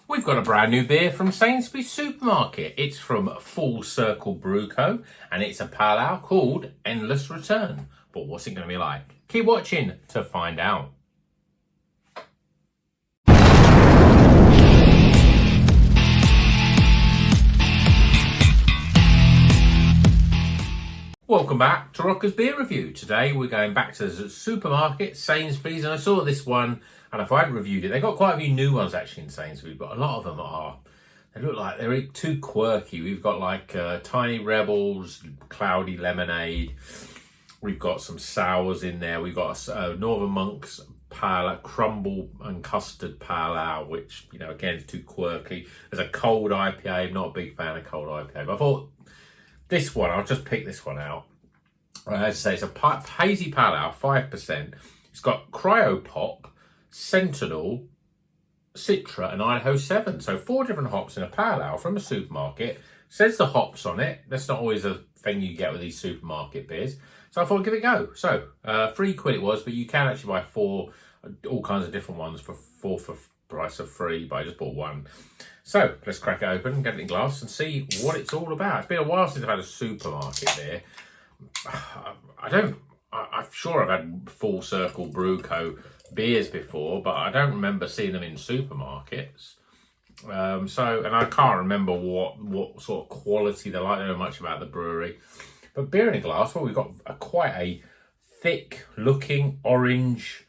We've got a brand new beer from Sainsbury supermarket. It's from Circle Brew Co and it's a pale ale called Endless Return. But what's it going to be like? Keep watching to find out. Welcome back to Rocker's Beer Review. Today we're going back to the supermarket, Sainsbury's, and I saw this one, and if I hadn't reviewed it, they've got quite a few new ones actually in Sainsbury's, but a lot of them they look like they're too quirky. We've got like Tiny Rebels, Cloudy Lemonade, we've got some sours in there, we've got Northern Monk's Pale Ale, Crumble and Custard Pale Ale, which, you know, again, is too quirky. There's a cold IPA, I'm not a big fan of cold IPA, but I thought, this one, I'll just pick this one out. As I say, it's a Hazy Pale Ale, 5%. It's got Cryo Pop, Sentinel, Citra and Idaho 7. So 4 different hops in a Pale Ale from a supermarket. Says the hops on it. That's not always a thing you get with these supermarket beers. So I thought I'd give it a go. So £3 it was, but you can actually buy 4, all kinds of different ones for 4 for price of 3, but I just bought 1. So let's crack it open, get it in glass and see what it's all about. It's been a while since I've had a supermarket beer. I'm sure I've had full Circle Brew Co beers before, but I don't remember seeing them in supermarkets. And I can't remember what sort of quality they're like. I don't know much about the brewery. But beer in a glass, well, we've got quite a thick looking orange,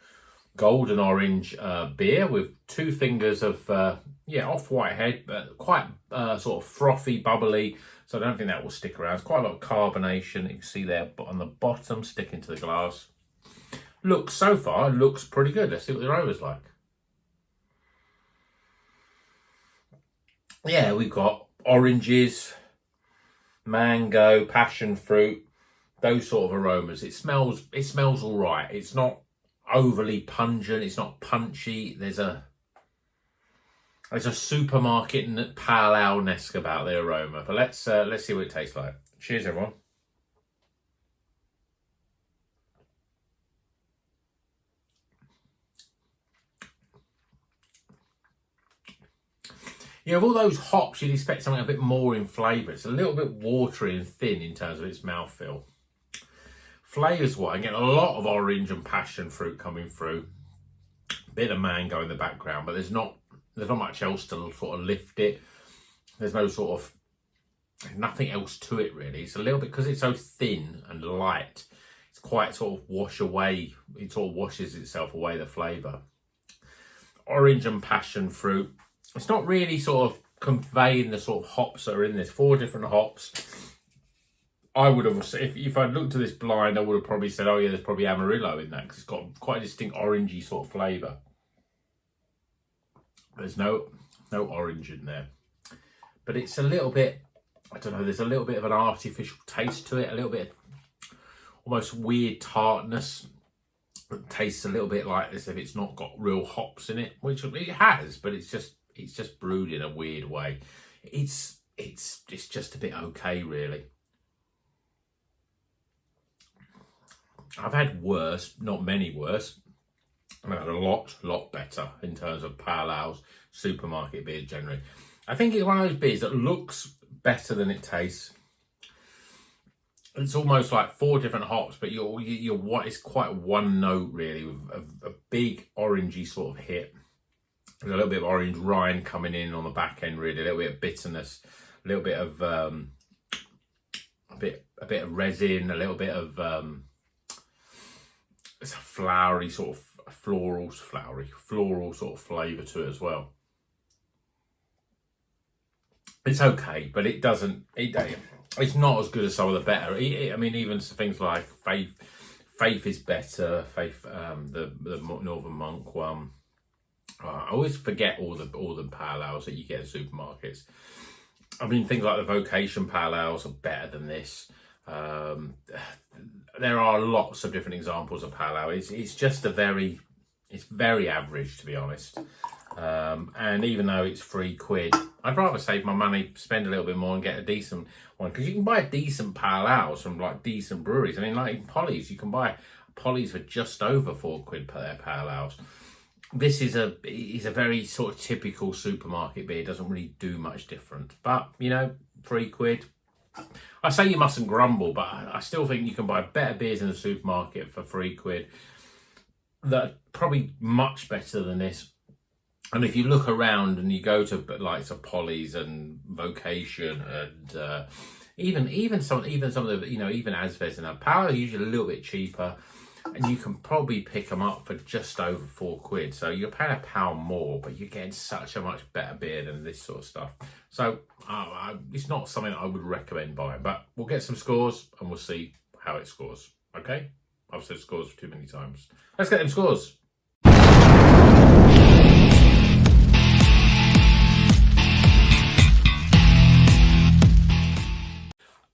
golden orange beer with 2 fingers of off-white head, but quite sort of frothy, bubbly. So I don't think that will stick around. It's quite a lot of carbonation. You can see there on the bottom, sticking to the glass. So far, looks pretty good. Let's see what the aroma's like. Yeah, we've got oranges, mango, passion fruit, those sort of aromas. It smells all right. It's not overly pungent. It's not punchy. There's a supermarket pale ale-esque about the aroma. But let's see what it tastes like. Cheers, everyone. Yeah, of all those hops, you'd expect something a bit more in flavour. It's a little bit watery and thin in terms of its mouthfeel. Flavours-wise, I get a lot of orange and passion fruit coming through. A bit of mango in the background, but there's not much else to sort of lift it. There's nothing else to it really. It's a little bit, because it's so thin and light, it's quite sort of it sort of washes itself away, the flavour. Orange and passion fruit. It's not really sort of conveying the sort of hops that are in this. 4 different hops. I would have, if I'd looked at this blind, I would have probably said, oh yeah, there's probably Amarillo in that, because it's got quite a distinct orangey sort of flavour. There's no orange in there. But it's a little bit, I don't know, there's a little bit of an artificial taste to it, a little bit of almost weird tartness. It tastes a little bit like as if it's not got real hops in it, which it has, but it's just brewed in a weird way. It's just a bit okay, really. I've had worse, not many worse. I've had a lot better in terms of pale ales, supermarket beer generally. I think it's one of those beers that looks better than it tastes. It's almost like 4 different hops, but it's quite one note really, with a big orangey sort of hit. There's a little bit of orange rind coming in on the back end, really. A little bit of bitterness, a little bit of a bit of resin, a little bit of it's a flowery sort of floral sort of flavour to it as well. It's okay, but it's not as good as some of the better. I mean, even things like Faith is better. Faith, the Northern Monk one. I always forget all the pale ales that you get in supermarkets. I mean, things like the Vocation pale ales are better than this. There are lots of different examples of pale ale. It's just it's very average, to be honest. And even though it's £3, I'd rather save my money, spend a little bit more and get a decent one, because you can buy decent pale ales from like decent breweries. I mean, like in Polly's, you can buy Polly's for just over £4 per their pale ales. this is a very sort of typical supermarket beer. It doesn't really do much different. But, you know, £3. I say you mustn't grumble, but I still think you can buy better beers in the supermarket for £3 that are probably much better than this. And if you look around and you go to like Polly's and Vocation and even some of the, you know, even Asves and Power are usually a little bit cheaper, and you can probably pick them up for just over £4. So you're paying £1 more, but you're getting such a much better beer than this sort of stuff. So it's not something I would recommend buying, but we'll get some scores and we'll see how it scores. Okay? I've said scores too many times. Let's get them scores.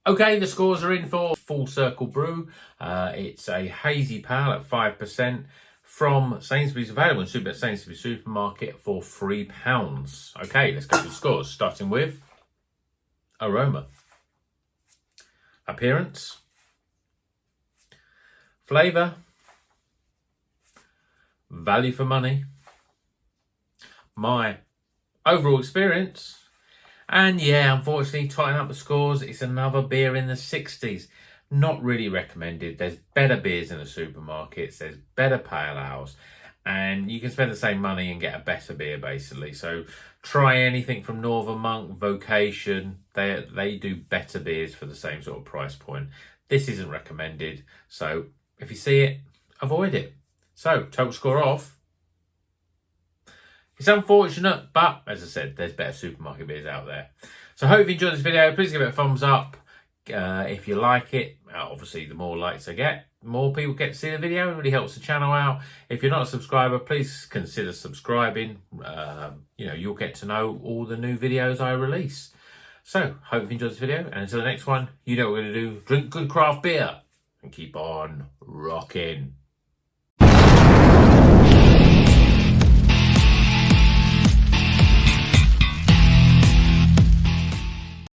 Okay, the scores are in for Full Circle Brew. It's a Hazy Pale at 5% from Sainsbury's, available in Sainsbury's supermarket for £3. Okay, let's go to the scores, starting with aroma, appearance, flavour, value for money, my overall experience. And yeah, unfortunately, tighten up the scores. It's another beer in the 60s. Not really recommended. There's better beers in the supermarkets. There's better pale ales. And you can spend the same money and get a better beer, basically. So try anything from Northern Monk, Vocation. They do better beers for the same sort of price point. This isn't recommended. So if you see it, avoid it. So total score off. It's unfortunate, but as I said, there's better supermarket beers out there. So I hope you enjoyed this video. Please give it a thumbs up if you like it. Obviously, the more likes I get, more people get to see the video. It really helps the channel out. If you're not a subscriber, please consider subscribing. You know, you'll get to know all the new videos I release. So, hope you enjoyed this video. And until the next one, you know what we're going to do. Drink good craft beer and keep on rocking.